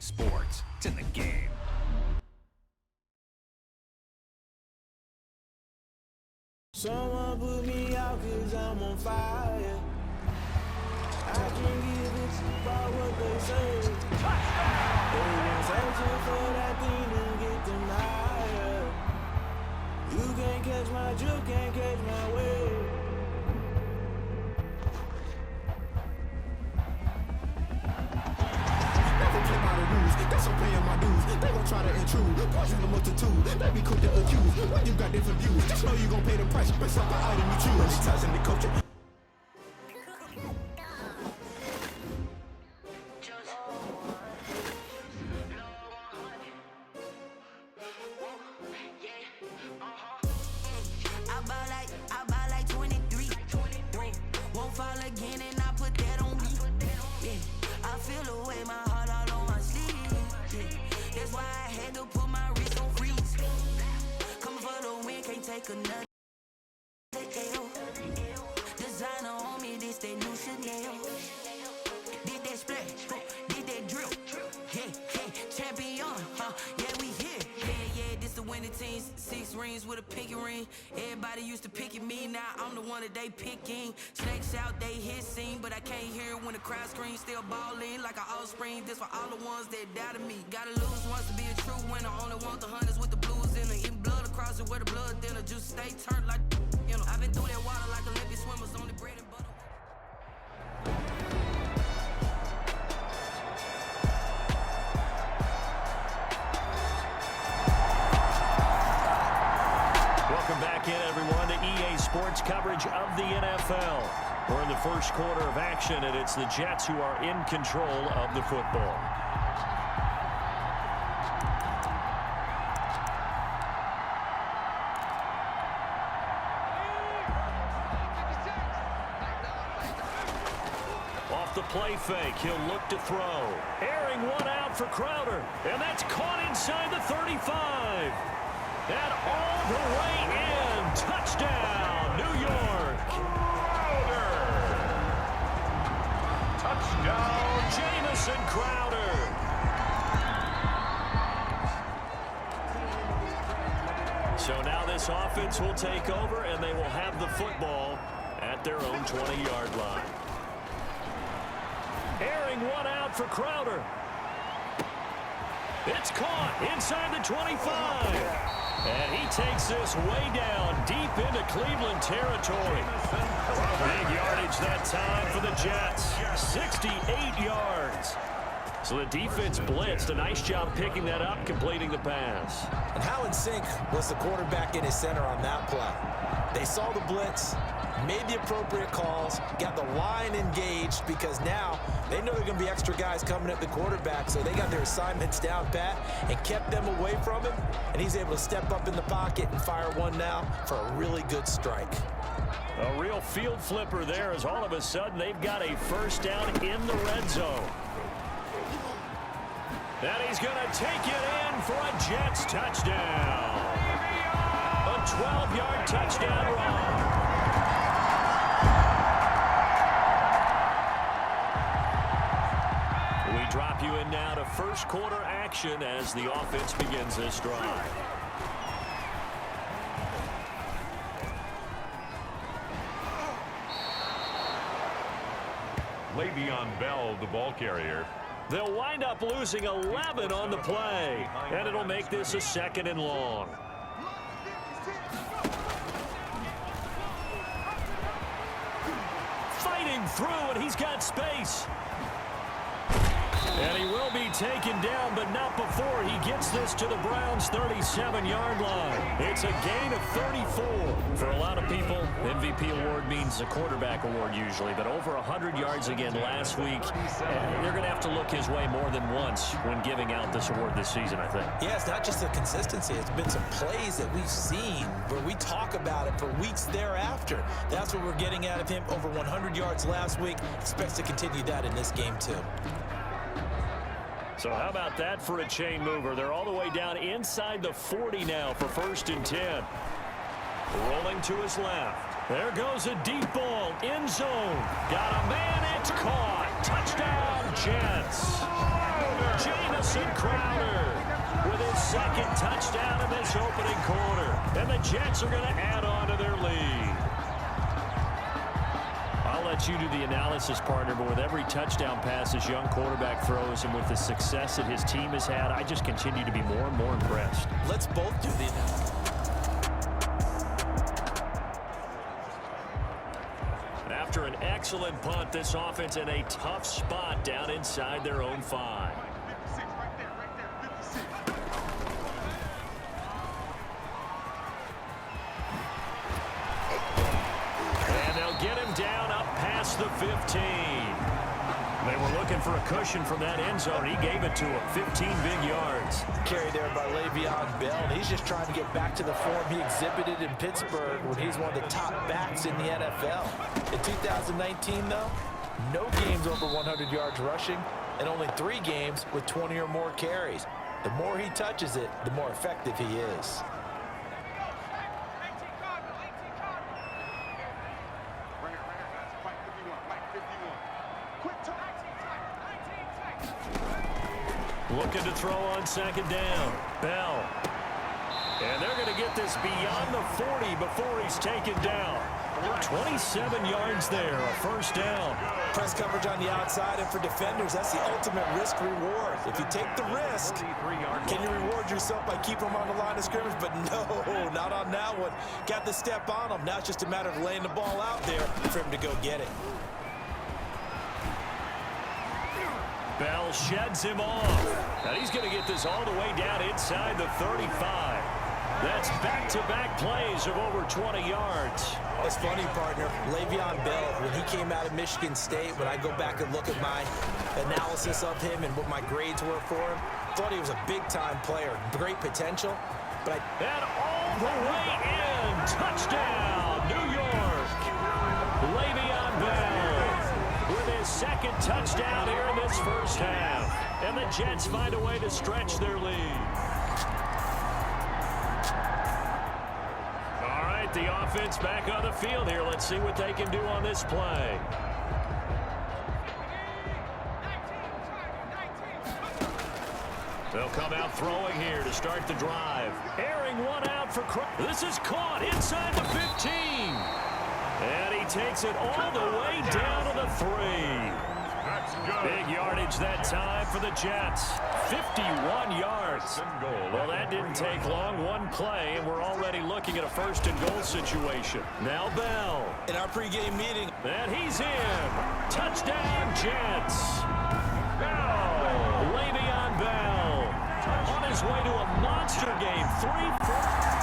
EA Sports. It's in the game. Someone put me out 'cause I'm on fire. I can't give it about what they say. They been searching for that thing to get them higher. You can't catch my drift, can't catch my wave. Never play by the rules, that's I'm paying my dues. They gon' try to intrude, poison the multitude. They be quick to accuse, when you got different views. Just know you gon' pay the price, based off the item you choose. Touching the culture. I buy like 23. Won't fall again and I put that on me. Yeah, I feel the way, my heart all on my sleeve. Yeah, that's why I had to put my wrist on freeze. Coming for the win, can't take another L. Designer on me, this that new Chanel. Did that splash, did that drill. Yeah, champion, yeah, we here. Yeah, this the winning team. 6 rings with a pinky ring. Everybody used to pick at me, now I'm the one that they picking. Snakes out, they hit scene, but I can't hear it when the crowd screams. Still ballin' like an offspring. This for all the ones that doubted me. Gotta lose once to be a true winner. Only want the hunters with the blues in it. Eating blood across it where the blood thinner. Just stay turned like, you know. I've been through that water like Olympic swimmers on the bread and butter. Welcome back in, everyone, to EA Sports coverage of the NFL. We're in the first quarter of action, and it's the Jets who are in control of the football. Off the play fake, he'll look to throw. Airing one out for Crowder, and that's caught inside the 35. And all the way in. Touchdown, New York. Crowder. Touchdown, Jamison Crowder. So now this offense will take over, and they will have the football at their own 20-yard line. Airing one out for Crowder. It's caught inside the 25. And he takes this way down deep into Cleveland territory. Big yardage that time for the Jets. 68 yards. So the defense blitzed. A nice job picking that up, completing the pass. And how in sync was the quarterback in his center on that play? They saw the blitz, made the appropriate calls, got the line engaged because now they know there are going to be extra guys coming at the quarterback, so they got their assignments down pat and kept them away from him, and he's able to step up in the pocket and fire one now for a really good strike. A real field flipper there as all of a sudden they've got a first down in the red zone. And he's going to take it in for a Jets touchdown. A 12-yard touchdown run. We drop you in now to first quarter action as the offense begins this drive. Le'Veon Bell, the ball carrier. They'll wind up losing 11 on the play, and it'll make this a 2nd and long. Fighting through, and he's got space. And he will be taken down, but not before he gets this to the Browns' 37-yard line. It's a gain of 34. For a lot of people, MVP award means a quarterback award usually, but over 100 yards again last week. They're going to have to look his way more than once when giving out this award this season, I think. Yeah, it's not just the consistency. It's been some plays that we've seen where we talk about it for weeks thereafter. That's what we're getting out of him. Over 100 yards last week. Expects to continue that in this game, too. So how about that for a chain mover? They're all the way down inside the 40 now for 1st and 10. Rolling to his left. There goes a deep ball. End zone. Got a man. It's caught. Touchdown, Jets. Jamison Crowder with his second touchdown in this opening quarter. And the Jets are going to add on to their lead. I'll let you do the analysis, partner, but with every touchdown pass this young quarterback throws and with the success that his team has had, I just continue to be more and more impressed. Let's both do the analysis. After an excellent punt, this offense in a tough spot down inside their own 5. And they'll get him down up past the 15. They were looking for a cushion from that end zone. He gave it to him. 15 big yards. Carried there by Le'Veon Bell, and he's just trying to get back to the form he exhibited in Pittsburgh when he's one of the top backs in the NFL. In 2019, though, no games over 100 yards rushing, and only 3 games with 20 or more carries. The more he touches it, the more effective he is. Looking to throw on second down. Bell. And they're going to get this beyond the 40 before he's taken down. 27 yards there, a first down. Press coverage on the outside, and for defenders, that's the ultimate risk-reward. If you take the risk, can you reward yourself by keeping them on the line of scrimmage? But no, not on that one. Got the step on him. Now it's just a matter of laying the ball out there for him to go get it. Bell sheds him off. And he's going to get this all the way down inside the 35. That's back-to-back plays of over 20 yards. It's funny, partner. Le'Veon Bell, when he came out of Michigan State, when I go back and look at my analysis of him and what my grades were for him, thought he was a big-time player, great potential. But and all the way in. Touchdown, New York. Le'Veon Bell with his second touchdown here in this first half. And the Jets find a way to stretch their lead. All right, the offense back on the field here. Let's see what they can do on this play. They'll come out throwing here to start the drive. Airing one out for Crowder. This is caught inside the 15. And he takes it all the way down to the 3. Big yardage that time for the Jets. 51 yards. Well, that didn't take long. One play, and we're already looking at a first-and-goal situation. Now Bell. in our pregame meeting. And he's in. Touchdown, Jets. Le'Veon Bell on his way to a monster game. 3-4.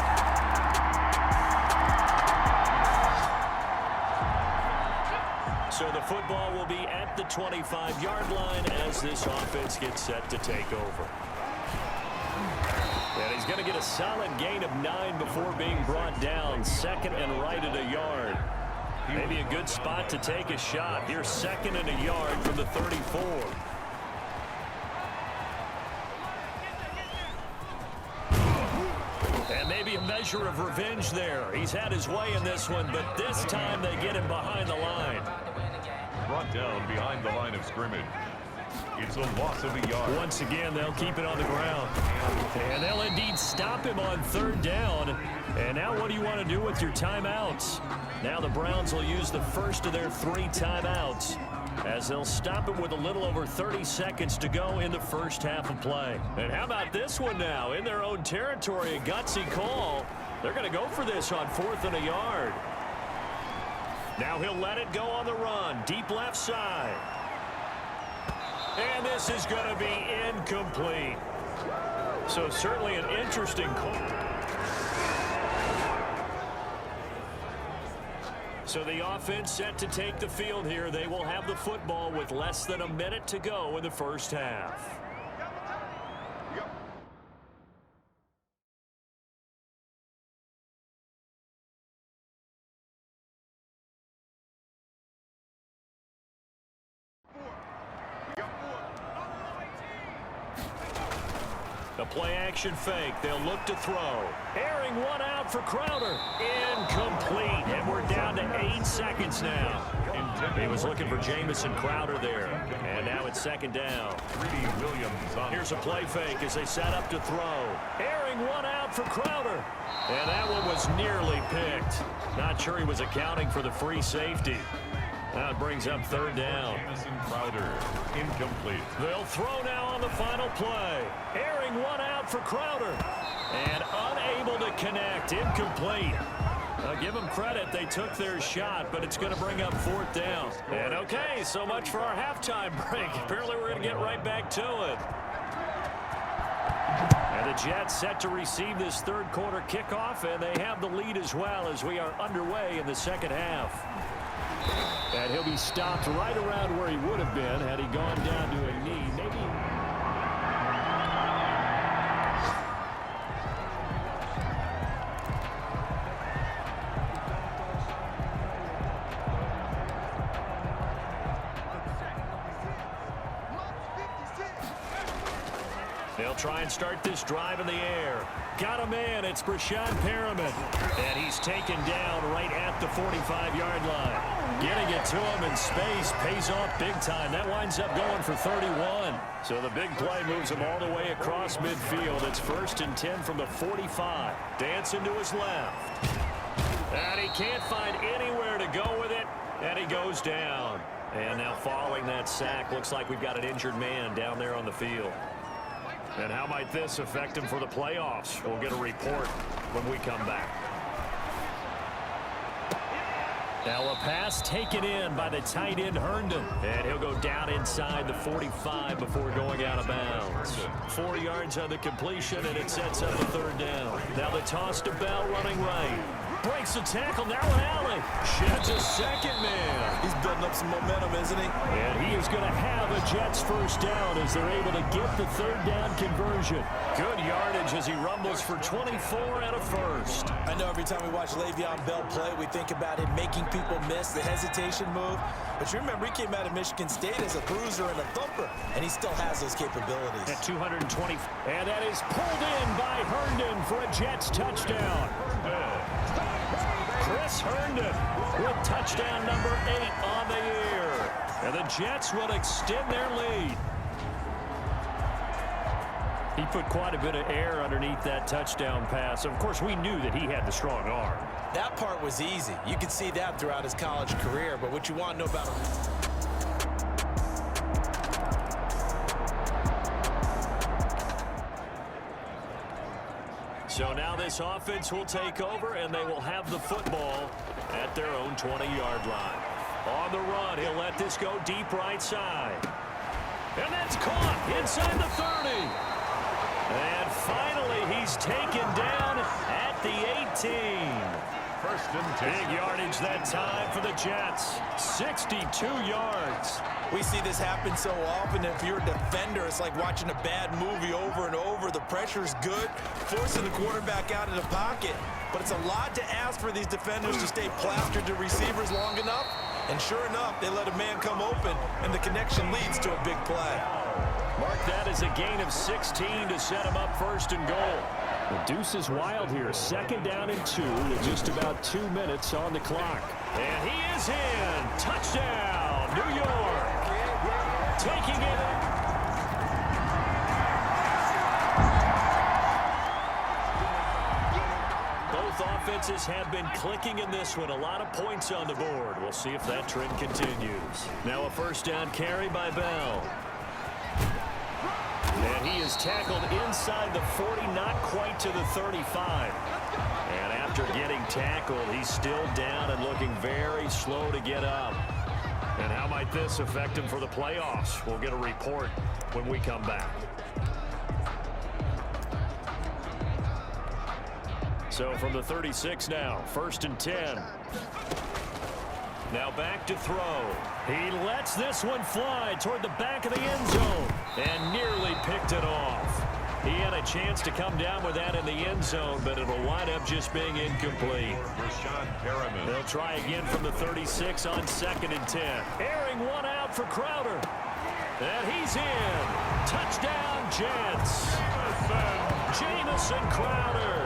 So the football will be at the 25-yard line as this offense gets set to take over. And he's going to get a solid gain of 9 before being brought down. Second and right at a yard. Maybe a good spot to take a shot. Here's second and a yard from the 34. And maybe a measure of revenge there. He's had his way in this one, but this time they get him behind the line. Brought down behind the line of scrimmage. It's a loss of a yard. Once again, they'll keep it on the ground. And they'll indeed stop him on third down. And now what do you want to do with your timeouts? Now the Browns will use the first of their 3 timeouts as they'll stop him with a little over 30 seconds to go in the first half of play. And how about this one now? In their own territory, a gutsy call. They're going to go for this on 4th and a yard. Now he'll let it go on the run. Deep left side. And this is going to be incomplete. So certainly an interesting call. So the offense set to take the field here. They will have the football with less than a minute to go in the first half. The play-action fake. They'll look to throw. Airing one out for Crowder. Incomplete. And we're down to 8 seconds now. He was looking for Jamison Crowder there. And now it's second down. Here's a play fake as they set up to throw. Airing one out for Crowder. And that one was nearly picked. Not sure he was accounting for the free safety. Now it brings up third down. Jamison Crowder, incomplete. They'll throw now on the final play. Airing one out for Crowder. And unable to connect. Incomplete. Give them credit. They took their shot, but it's going to bring up fourth down. And okay, so much for our halftime break. Apparently we're going to get right back to it. And the Jets set to receive this third quarter kickoff, and they have the lead as well as we are underway in the second half. And he'll be stopped right around where he would have been had he gone down to a knee. Maybe. They'll try and start this drive in the air. Got a man. It's Brashad Perriman. And he's taken down right at the 45-yard line. Getting it to him in space pays off big time. That winds up going for 31. So the big play moves him all the way across midfield. It's 1st and 10 from the 45. Dancing to his left. And he can't find anywhere to go with it. And he goes down. And now following that sack, looks like we've got an injured man down there on the field. And how might this affect him for the playoffs? We'll get a report when we come back. Now a pass taken in by the tight end Herndon. And he'll go down inside the 45 before going out of bounds. 4 yards on the completion, and it sets up a third down. Now the toss to Bell running right. Breaks the tackle, now an alley. Sheds a second man. He's building up some momentum, isn't he? And he is going to have a Jets first down as they're able to get the third down conversion. Good yardage as he rumbles for 24 and a first. I know every time we watch Le'Veon Bell play, we think about him making people miss the hesitation move. But you remember, he came out of Michigan State as a bruiser and a thumper, and he still has those capabilities. At 220. And that is pulled in by Herndon for a Jets touchdown. Chris Herndon with touchdown number 8 on the year. And the Jets will extend their lead. He put quite a bit of air underneath that touchdown pass. Of course, we knew that he had the strong arm. That part was easy. You could see that throughout his college career. But what you want to know about him... So now this offense will take over, and they will have the football at their own 20-yard line. On the run, he'll let this go deep right side. And that's caught inside the 30. And finally, he's taken down at the 18. 1st and 10. Big yardage that time for the Jets. 62 yards. We see this happen so often. If you're a defender, it's like watching a bad movie over and over. The pressure's good, forcing the quarterback out of the pocket. But it's a lot to ask for these defenders to stay plastered to receivers long enough. And sure enough, they let a man come open, and the connection leads to a big play. Mark that as a gain of 16 to set him up 1st and goal. The deuce is wild here. 2nd down and 2 with just about 2 minutes on the clock. And he is in. Touchdown, New York. Taking it. Both offenses have been clicking in this one. A lot of points on the board. We'll see if that trend continues. Now a 1st down carry by Bell. And he is tackled inside the 40, not quite to the 35. And after getting tackled, he's still down and looking very slow to get up. And how might this affect him for the playoffs? We'll get a report when we come back. So from the 36 now, 1st and 10. Now back to throw. He lets this one fly toward the back of the end zone and nearly picked it off. He had a chance to come down with that in the end zone, but it'll wind up just being incomplete. Brashad Perriman. They'll try again from the 36 on 2nd and 10. Airing one out for Crowder. And he's in. Touchdown, Jets. Jamison Crowder.